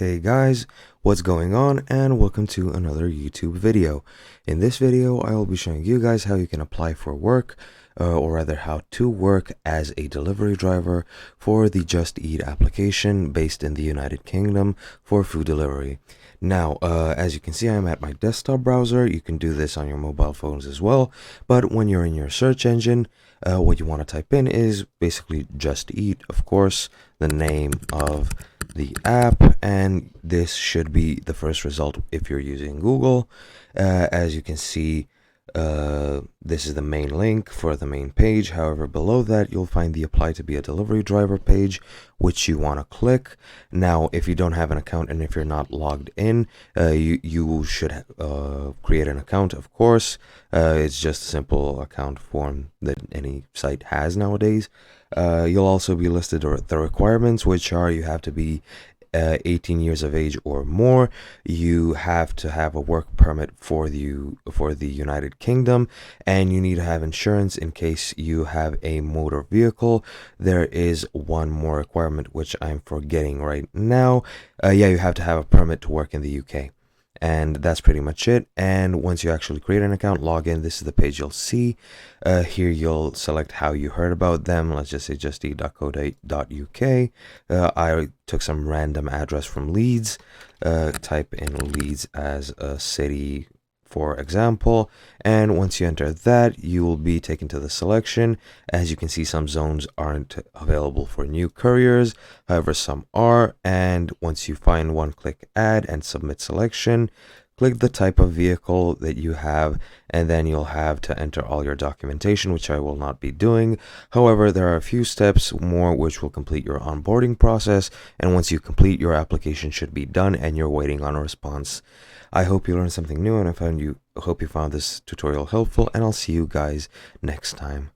Hey guys, what's going on, and welcome to another YouTube video. In this video, I will be showing you guys how you can apply for work, or rather how to work as a delivery driver for the Just Eat application based in the United Kingdom for food delivery. Now, as you can see, I'm at my desktop browser. You can do this on your mobile phones as well, but when you're in your search engine, what you want to type in is basically Just Eat, of course, the name of the app, and this should be the first result if you're using Google. As you can see, this is the main link for the main page. However, below that you'll find the apply to be a delivery driver page, which you want to click. Now, if you don't have an account and if you're not logged in, you should create an account, of course. It's just a simple account form that any site has nowadays. You'll also be listed the requirements, which are you have to be 18 years of age or more. You have to have a work permit for the United Kingdom, and you need to have insurance in case you have a motor vehicle. There is one more requirement which I'm forgetting right now. You have to have a permit to work in the UK. And that's pretty much it. And once you actually create an account, log in, this is the page you'll see. Here you'll select how you heard about them. Let's just say justeat.co.uk. I took some random address from Leeds. Type in Leeds as a city, for example, and once you enter that, you will be taken to the selection. As you can see, some zones aren't available for new couriers, however some are, and once you find one, click add and submit selection. Click the type of vehicle that you have, and then you'll have to enter all your documentation, which I will not be doing. However, there are a few steps more which will complete your onboarding process, and once you complete, your application should be done and you're waiting on a response. I hope you learned something new, and I hope you found this tutorial helpful, and I'll see you guys next time.